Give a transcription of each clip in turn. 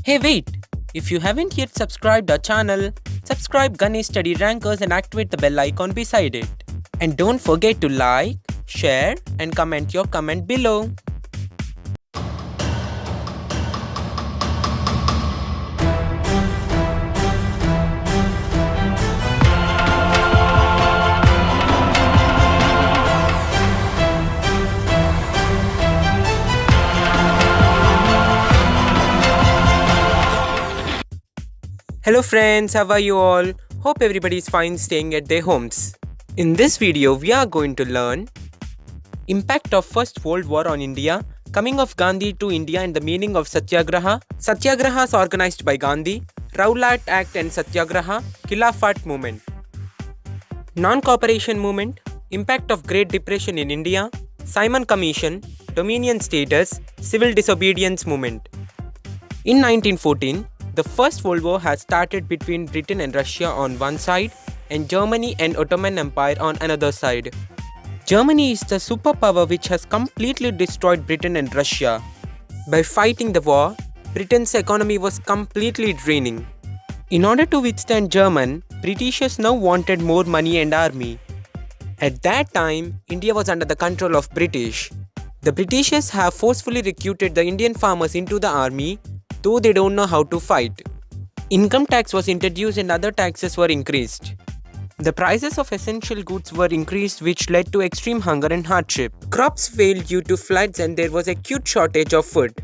Hey wait! If you haven't yet subscribed our channel, subscribe Ganesh Study Rankers and activate the bell icon beside it. And don't forget to like, share and comment your comment below. Hello friends, how are you all? Hope everybody is fine staying at their homes. In this video, we are going to learn impact of First World War on India, coming of Gandhi to India and the meaning of Satyagraha, Satyagrahas organized by Gandhi, Rowlatt Act and Satyagraha, Khilafat Movement, Non-Cooperation Movement, impact of Great Depression in India, Simon Commission, Dominion Status, Civil Disobedience Movement. In 1914, the First World War had started between Britain and Russia on one side and Germany and Ottoman Empire on another side. Germany is the superpower which has completely destroyed Britain and Russia. By fighting the war, Britain's economy was completely draining. In order to withstand German, Britishers now wanted more money and army. At that time, India was under the control of British. The Britishers have forcefully recruited the Indian farmers into the army, though they don't know how to fight. Income tax was introduced and other taxes were increased. The prices of essential goods were increased, which led to extreme hunger and hardship. Crops failed due to floods and there was acute shortage of food.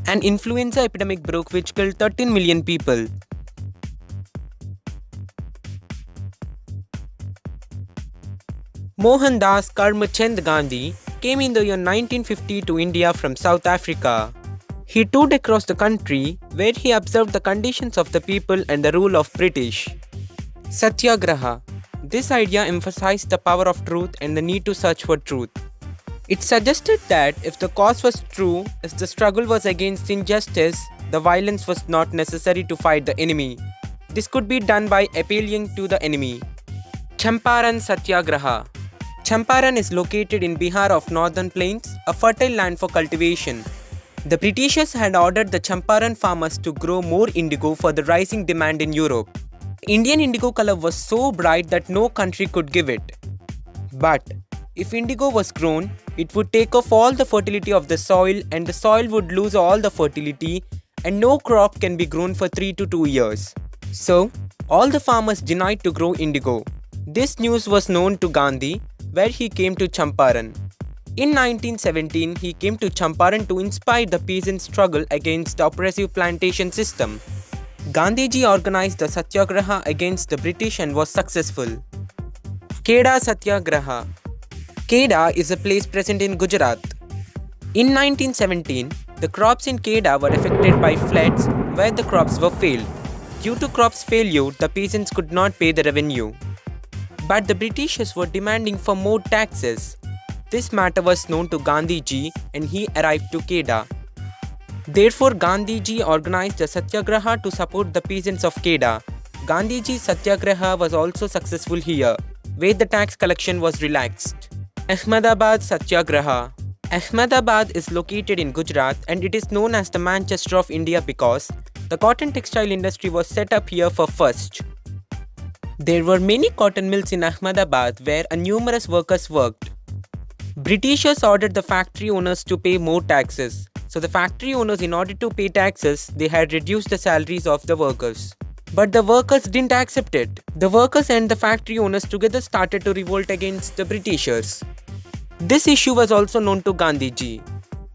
An influenza epidemic broke which killed 13 million people. Mohandas Karamchand Gandhi came in the year 1950 to India from South Africa. He toured across the country where he observed the conditions of the people and the rule of British. Satyagraha. This idea emphasized the power of truth and the need to search for truth. It suggested that if the cause was true, if the struggle was against injustice, the violence was not necessary to fight the enemy. This could be done by appealing to the enemy. Champaran Satyagraha. Champaran is located in Bihar of northern plains, a fertile land for cultivation. The Britishers had ordered the Champaran farmers to grow more indigo for the rising demand in Europe. Indian indigo color was so bright that no country could give it. But if indigo was grown, it would take off all the fertility of the soil and the soil would lose all the fertility and no crop can be grown for 3 to 2 years. So, all the farmers denied to grow indigo. This news was known to Gandhi, where he came to Champaran. In 1917, he came to Champaran to inspire the peasants' struggle against the oppressive plantation system. Gandhiji organized the Satyagraha against the British and was successful. Kheda Satyagraha. Kheda is a place present in Gujarat. In 1917, the crops in Kheda were affected by floods where the crops were failed. Due to crops failure, the peasants could not pay the revenue. But the Britishers were demanding for more taxes. This matter was known to Gandhiji and he arrived to Kheda. Therefore, Gandhiji organized a Satyagraha to support the peasants of Kheda. Gandhiji's Satyagraha was also successful here, where the tax collection was relaxed. Ahmedabad Satyagraha. Ahmedabad is located in Gujarat and it is known as the Manchester of India because the cotton textile industry was set up here for first. There were many cotton mills in Ahmedabad where numerous workers worked. Britishers ordered the factory owners to pay more taxes. So the factory owners, in order to pay taxes, they had reduced the salaries of the workers. But the workers didn't accept it. The workers and the factory owners together started to revolt against the Britishers. This issue was also known to Gandhiji.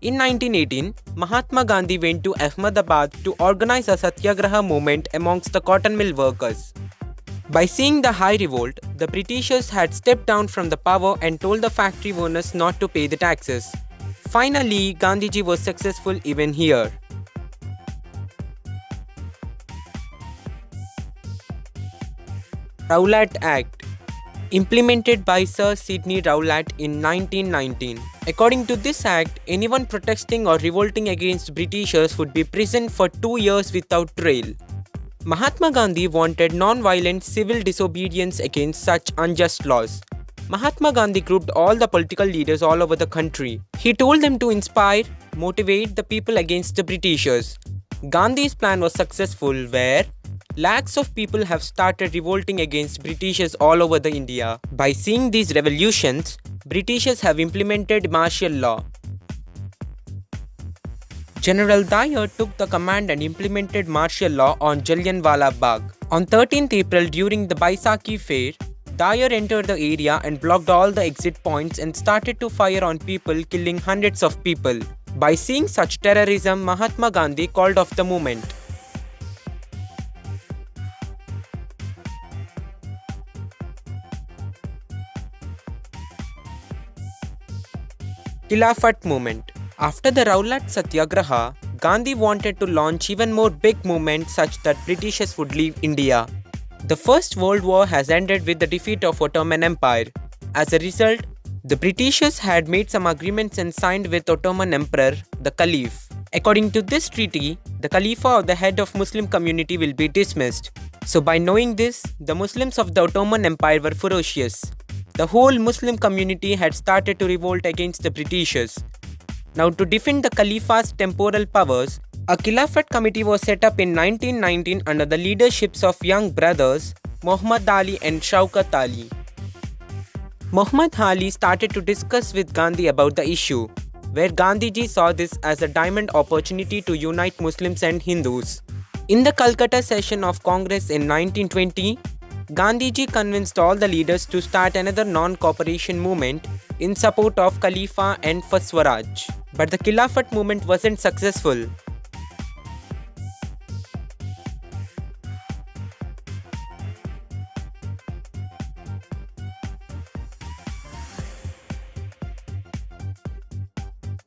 In 1918, Mahatma Gandhi went to Ahmedabad to organize a Satyagraha movement amongst the cotton mill workers. By seeing the high revolt, the Britishers had stepped down from the power and told the factory owners not to pay the taxes. Finally, Gandhiji was successful even here. Rowlatt Act, implemented by Sir Sidney Rowlatt in 1919. According to this act, anyone protesting or revolting against Britishers would be imprisoned for 2 years without trial. Mahatma Gandhi wanted non-violent civil disobedience against such unjust laws. Mahatma Gandhi grouped all the political leaders all over the country. He told them to inspire, motivate the people against the Britishers. Gandhi's plan was successful where lakhs of people have started revolting against Britishers all over the India. By seeing these revolutions, Britishers have implemented martial law. General Dyer took the command and implemented martial law on Jallianwala Bagh. On 13th April during the Baisakhi fair, Dyer entered the area and blocked all the exit points and started to fire on people, killing hundreds of people. By seeing such terrorism, Mahatma Gandhi called off the movement. Khilafat Movement. After the Rowlatt Satyagraha, Gandhi wanted to launch even more big movements such that Britishers would leave India. The First World War has ended with the defeat of Ottoman Empire. As a result, the Britishers had made some agreements and signed with Ottoman Emperor, the Caliph. According to this treaty, the Khalifa or the head of Muslim community will be dismissed. So by knowing this, the Muslims of the Ottoman Empire were ferocious. The whole Muslim community had started to revolt against the Britishers. Now to defend the Khalifa's temporal powers, a Khilafat committee was set up in 1919 under the leaderships of young brothers Muhammad Ali and Shaukat Ali. Muhammad Ali started to discuss with Gandhi about the issue, where Gandhiji saw this as a diamond opportunity to unite Muslims and Hindus. In the Calcutta session of Congress in 1920, Gandhiji convinced all the leaders to start another non-cooperation movement in support of Khalifa and for Swaraj. But the Khilafat movement wasn't successful.